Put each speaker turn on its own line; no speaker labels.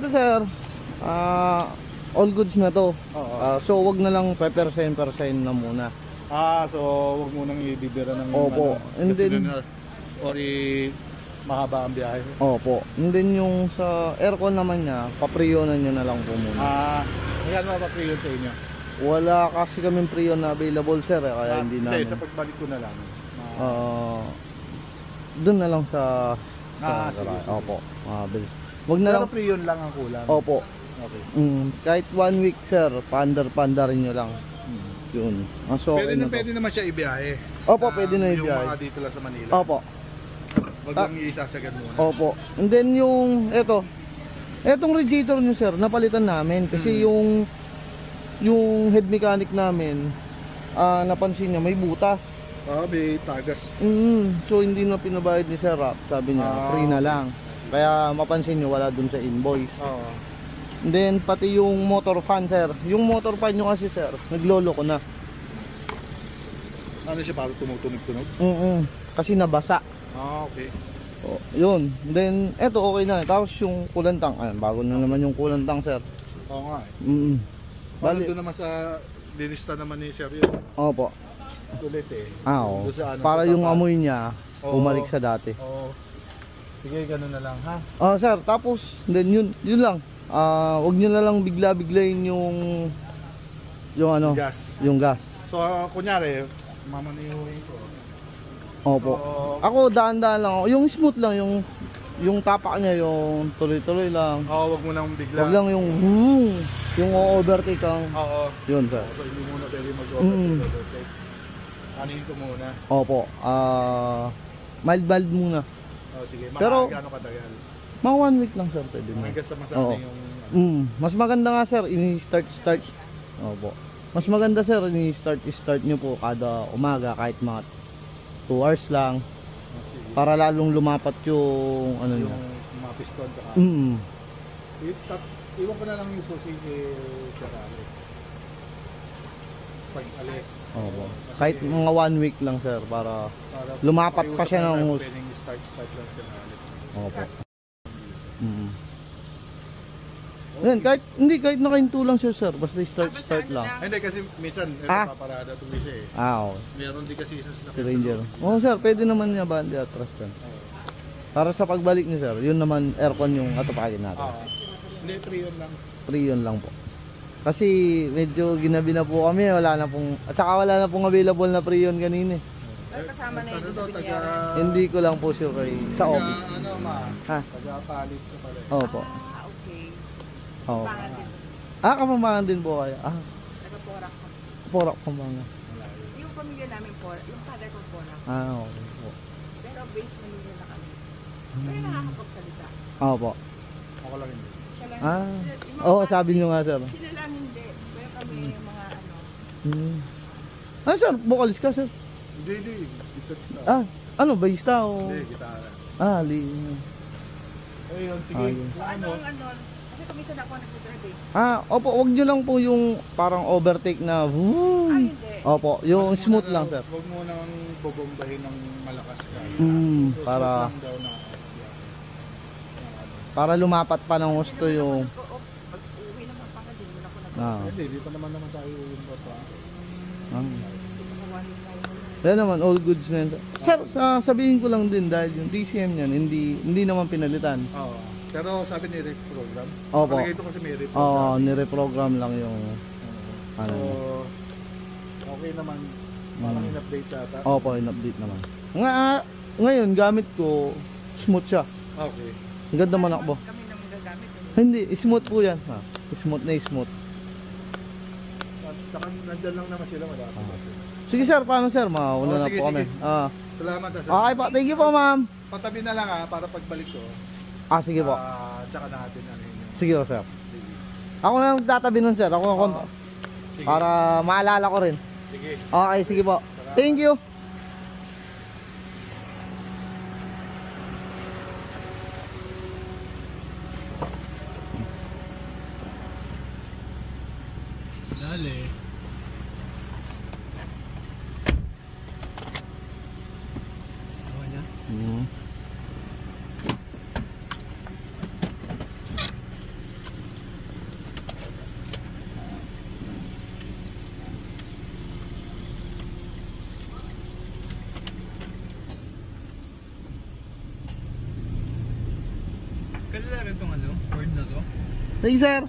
Ito sir, all goods na to. So wag na lang pepersayin na muna.
So wag mo nang ibibira ng
Opo. And then
mahaba ang biyahe.
Opo. And then yung sa aircon naman niya, papriyonan nyo na lang po muna.
Magkano mapapriyon sa inyo?
Wala kasi kaming priyon na available sir, kaya hindi namin.
Sa pagbalik ko na lang.
Doon na lang sa
sige.
Opo. Wag na lang.
Pero priyon lang ang kulang.
Opo.
Okay.
Kahit 1 week sir, pandarin nyo lang. Yun. So,
Pwede naman siya ibiyahe.
Opo, pwede na ibiyahe.
Yung mga dito lang sa Manila.
Opo.
Wag lang isasagad muna.
Opo. And then yung etong radiator nyo sir, napalitan namin kasi yung head mechanic namin, napansin niya may butas.
May tagas.
So hindi na pinabayad ni Sir Rap. Sabi niya, free na lang. Kaya mapansin niyo wala dun sa invoice. And then pati yung motor fan sir. Yung motor fan nyo kasi sir, naglolo ko na.
Ano siya, parang tumutunog-tunog?
Kasi nabasa.
Okay.
Yun. Then eto okay na. Tapos yung kulantang, bago na naman yung kulantang sir.
Oo nga
Bali,
doon naman sa lilista naman ni Sir yun.
Opo.
Ulit
para yung amoy niya bumalik sa dati.
Sige, ganun na lang ha.
Sir, tapos then yun lang. Wag niyo na lang bigla-biglayin yung
Gas.
yung gas.
So kunyari, mamaniyuhin ko.
Opo. Ako daan-daan lang. Yung smooth lang, yung tapak niya, yung tuloy-tuloy lang.
Wag mo nang bigla.
Wag lang yung overtake ang. Yun sir.
So hindi muna pwede mag-overtake. Anuhin ko muna.
Opo. Mild muna.
Sige.
Pero
gaano katagal?
Mga 1 week lang sir, pwede na.
Hanggang sa masanay yung
mas maganda nga sir, ini-start. Opo. Mas maganda sir, ini-start nyo po kada umaga kahit mga 2 hours lang. Para lalong lumapat yung
yung mga piston tsaka. Iwan ko na lang yung susi kay Sir Alex. Pag alis.
Opo. Kahit mga 1 week lang sir para lumapat pa siya ng hose.
Pwedeng start lang Sir Alex.
Opo. Yan, kahit nakahinto lang siya sir, basta start lang.
Hindi kasi minsan paparada itong isa eh.
Okay.
Meron din kasi isa sa
Ranger. Sir, pwede naman niya bandi atras yan. Para sa pagbalik niyo sir, yun naman aircon yung atupagin natin.
Hindi,
Prion lang po. Kasi medyo ginabi na po kami, at saka wala na pong available na Prion kanina eh.
Kasama na yun sa binayaran.
Hindi ko lang po sure sa office.
Taga-palit ka pala eh.
Opo.
Okay.
Pangan din. Kapampangan din po kayo.
Taga-Porac ko.
Porac Pampanga.
Yung pamilya namin Porac, yung father ko Porac.
Okay po.
Pero base Manila na kami. Kaya nakakapagsalita.
Opo.
Ako lang hindi.
Siya lang.
Sabi nyo nga sir.
Sila lang hindi. Kaya kami mga
Sir, vocalist ka sir?
Hindi. Guitarista.
Bassista o?
Hindi, gitara. Ayun, sige.
Kasi kuminsan ako nag-drive eh.
Opo, wag nyo lang po yung parang overtake na
hindi.
Opo, yung smooth lang sir.
Huwag mo nang bobombahin ng malakas ka.
Para
Smooth lang daw na.
para lumapat pa ng gusto yung
Pag-uwi naman pa ka din, wala ko nag-
Hindi pa naman tayo yung pa.
Yan naman, all goods na yun. Sir, sabihin ko lang din dahil yung DCM niyan, hindi naman pinalitan.
Pero sabi ni reprogram.
Opo.
Ito kasi may reprogram.
Nireprogram lang yung
So, okay naman. Parang in-update siya ata.
Opo, in-update naman. Ngayon, gamit ko, smooth siya.
Okay.
Ang ganda man ako.
Kami nang gagamit.
Hindi, smooth po yan. Smooth na smooth.
At saka nandyan lang naman sila.
Sige sir, paano sir? Mauna na po kami.
Salamat.
Okay po, thank you po ma'am.
Patabi na lang para pagbalik ko.
Sige po.
Tsaka natin ano yun.
Sige po sir. Ako na magtatabi nun sir. Para maalala ko rin.
Sige.
Okay, sige po. Thank you.
Dale. Kalala rin itong ano, word na to.
Hey sir,